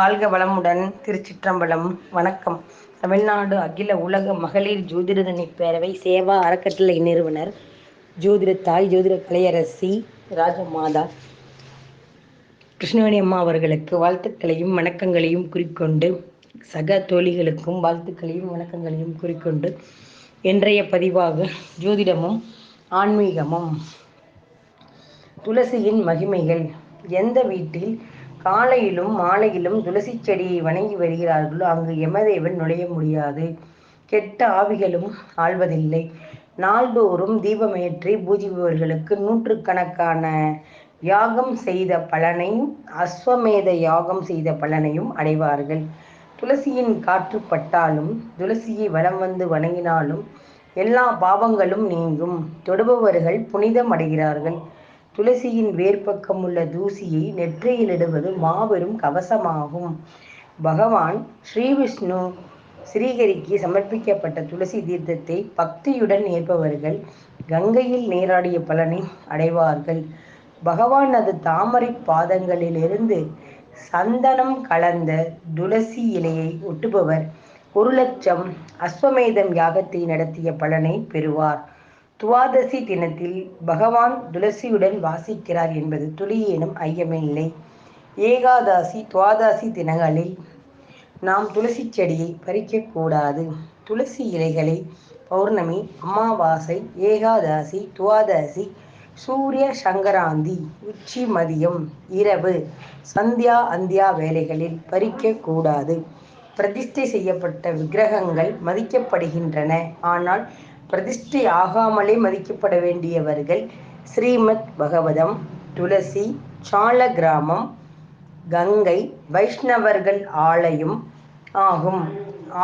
வாழ்க வளமுடன். திருச்சிற்றம்பலம். வணக்கம். தமிழ்நாடு அகில உலக மகளிர் ஜோதிடரணி பேரவை சேவா அறக்கட்டளை நிறுவனர் ஜோதிட தாய் ஜோதிட கலையரசி ராஜமாதா கிருஷ்ணவேணி அம்மா அவர்களுக்கு வாழ்த்துக்களையும் வணக்கங்களையும் குறிக்கொண்டு, சக தோழிகளுக்கும் வாழ்த்துக்களையும் வணக்கங்களையும் குறிக்கொண்டு, இன்றைய பதிவாக ஜோதிடமும் ஆன்மீகமும். துளசியின் மகிமைகள். எந்த வீட்டில் காலையிலும் மாலையிலும் துளசி செடியை வணங்கி வருகிறார்களோ அங்கு யமதேவன் நுழைய முடியாது, கெட்ட ஆவிகளும் ஆள்வதில்லை. நாள்தோறும் தீபமேற்றி பூஜிப்பவர்களுக்கு நூற்றுக்கணக்கான யாகம் செய்த பலனையும் அஸ்வமேத யாகம் செய்த பலனையும் அடைவார்கள். துளசியின் காற்று பட்டாலும் துளசியை வலம் வந்து வணங்கினாலும் எல்லா பாவங்களும் நீங்கும், தொடுபவர்கள் புனிதம் அடைகிறார்கள். துளசியின் வேர்பக்கம் உள்ள தூசியை நெற்றியிலிடுவது மாபெரும் கவசமாகும். பகவான் ஸ்ரீவிஷ்ணு ஸ்ரீஹரிக்கு சமர்ப்பிக்கப்பட்ட துளசி தீர்த்தத்தை பக்தியுடன் ஏற்பவர்கள் கங்கையில் நீராடிய பலனை அடைவார்கள். பகவானது தாமரை பாதங்களிலிருந்து சந்தனம் கலந்த துளசி இலையை ஒட்டுபவர் 1,00,000 அஸ்வமேதம் யாகத்தை நடத்திய பலனை பெறுவார். துவாதசி தினத்தில் பகவான் துளசியுடன் வாசிக்கிறார் என்பது துளியேனும் ஐயமில்லை. ஏகாதசி துவாதசி தினங்களில் நாம் துளசி செடியை பறிக்கக்கூடாது. துளசி இலைகளை பௌர்ணமி, அமாவாசை, ஏகாதசி, துவாதசி, சூரிய சங்கராந்தி, உச்சி, மதியம், இரவு, சந்தியா அந்தியா வேளைகளில் பறிக்கக்கூடாது. பிரதிஷ்டை செய்யப்பட்ட விக்கிரகங்கள் மதிக்கப்படுகின்றன. ஆனால் பிரதிஷ்டை ஆகாமலே மதிக்கப்பட வேண்டியவர்கள் ஸ்ரீமத் பகவதம், துளசி, சால கிராமம், கங்கை, வைஷ்ணவர்கள் ஆலயம் ஆகும்.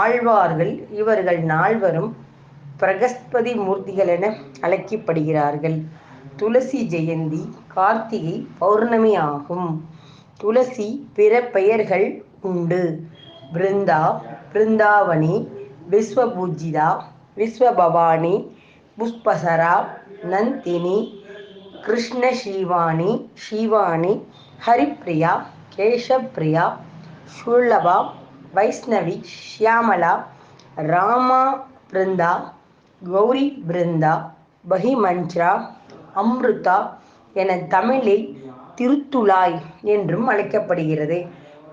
ஆழ்வார்கள் இவர்கள் நால்வரும் பிரகஸ்பதி மூர்த்திகள் என அழைக்கப்படுகிறார்கள். துளசி ஜெயந்தி கார்த்திகை பௌர்ணமி ஆகும். துளசி பிற பெயர்கள் உண்டு. பிருந்தா, பிருந்தாவனி, விஸ்வபூஜிதா, விஸ்வபவானி, புஷ்பசரா, நந்தினி, கிருஷ்ண ஸ்ரீவாணி, ஷிவானி, ஹரிப்பிரியா, கேசப்பிரியா, சுலபா, வைஷ்ணவி, ஷியாமலா, ராமா பிருந்தா, கௌரி பிருந்தா, பஹிமஞ்ச்ரா, அம்ருதா என தமிழில் திருத்துழாய் என்றும் அழைக்கப்படுகிறது.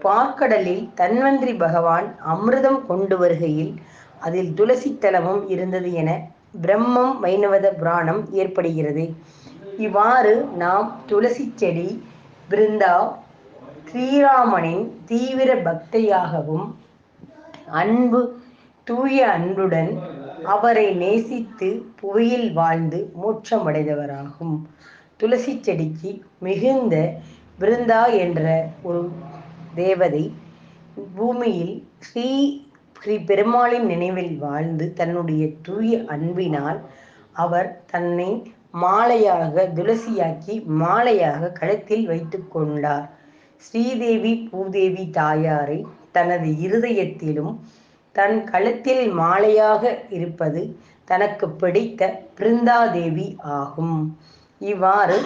பார்க்கடலில் தன்வந்திரி பகவான் அமிர்தம் கொண்டு வருகையில் அதில் துளசி தலமும் இருந்தது என பிரம்மம் வைணவத புராணம் ஏற்படுகிறது. இவ்வாறு நாம் துளசி செடி பிருந்தா ஸ்ரீராமனின் தீவிர பக்தையாகவும் தூய அன்புடன் அவரை நேசித்து புவியில் வாழ்ந்து மோட்சமடைந்தவராகும். துளசி செடிக்கு மிகுந்த பிருந்தா என்ற ஒரு தேவதை பூமியில் ஸ்ரீ பெருமாளின் நினைவில் வாழ்ந்து தன்னுடைய தூய அன்பினால் அவர் தன்னை மாலையாக துளசியாக்கி மாலையாக கழுத்தில் வைத்து கொண்டார். ஸ்ரீதேவி பூதேவி தாயாரை தனது இருதயத்திலும் தன் கழுத்தில் மாலையாக இருப்பது தனக்கு பிடித்த பிருந்தாதேவி ஆகும். இவ்வாறு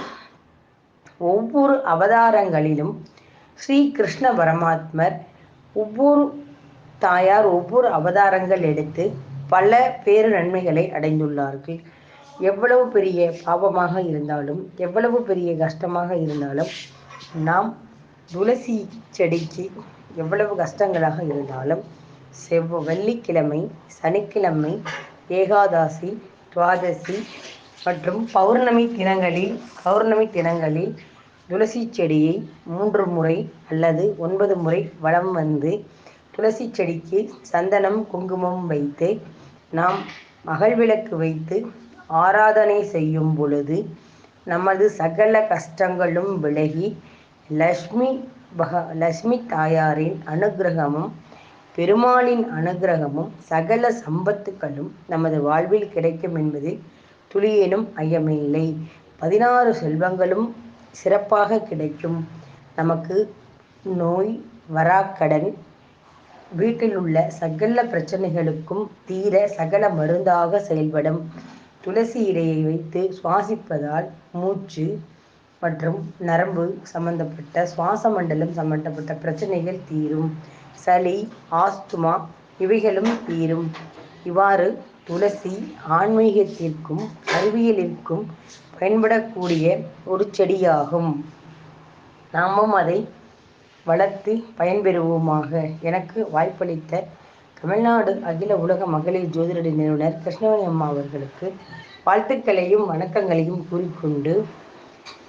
ஒவ்வொரு அவதாரங்களிலும் ஸ்ரீ கிருஷ்ண பரமாத்மர் ஒவ்வொரு தாயார் ஒவ்வொரு அவதாரங்கள் எடுத்து பல பேரு நன்மைகளை அடைந்துள்ளார்கள். எவ்வளவு பெரிய பாவமாக இருந்தாலும் எவ்வளவு பெரிய கஷ்டமாக இருந்தாலும் நாம் துளசி செடிக்கு எவ்வளவு கஷ்டங்களாக இருந்தாலும் வெள்ளிக்கிழமை, சனிக்கிழமை, ஏகாதசி, துவாதசி மற்றும் பௌர்ணமி தினங்களில் துளசி செடியை 3 முறை அல்லது 9 முறை வலம் வந்து துளசி செடிக்கு சந்தனம் குங்குமம் வைத்து நாம் அகல்விளக்கு வைத்து ஆராதனை செய்யும் பொழுது நமது சகல கஷ்டங்களும் விலகி லட்சுமி தாயாரின் அனுகிரகமும் பெருமாளின் அனுகிரகமும் சகல சம்பத்துக்களும் நமது வாழ்வில் கிடைக்கும் என்பதில் துளியேனும் ஐயமில்லை. 16 செல்வங்களும் சிறப்பாக கிடைக்கும். நமக்கு நோய், வராக்கடன், வீட்டில் உள்ள சகல பிரச்சனைகளுக்கும் தீர சகல மருந்தாக செயல்படும். துளசி இலையை வைத்து சுவாசிப்பதால் மூச்சு மற்றும் நரம்பு சம்பந்தப்பட்ட சுவாச மண்டலம் சம்பந்தப்பட்ட பிரச்சனைகள் தீரும். சளி, ஆஸ்துமா இவைகளும் தீரும். இவ்வாறு துளசி ஆன்மீகத்திற்கும் அறிவியலிற்கும் பயன்படக்கூடிய ஒரு செடியாகும். நாமும் அதை வளர்த்து பயன்பெறுவோமாக. எனக்கு வாய்ப்பளித்த தமிழ்நாடு அகில உலக மகளிர் ஜோதிட நிறுவனர் கிருஷ்ணவேணி அம்மா அவர்களுக்கு வாழ்த்துக்களையும் வணக்கங்களையும் கூறிக்கொண்டு,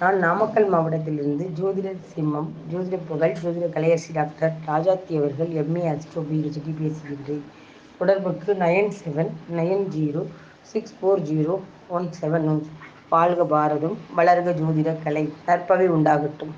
நான் நாமக்கல் மாவட்டத்திலிருந்து ஜோதிட சிம்மம், ஜோதிட புகழ், ஜோதிட கலையரசி டாக்டர் ராஜாத்தி அவர்கள் MA அஸ்ட்ரோ PhD பேசுகின்றேன். தொடர்புக்கு 9790640171. வாழ்க பாரதம், வளர்க ஜோதிட கலை, நற்பவி உண்டாகட்டும்.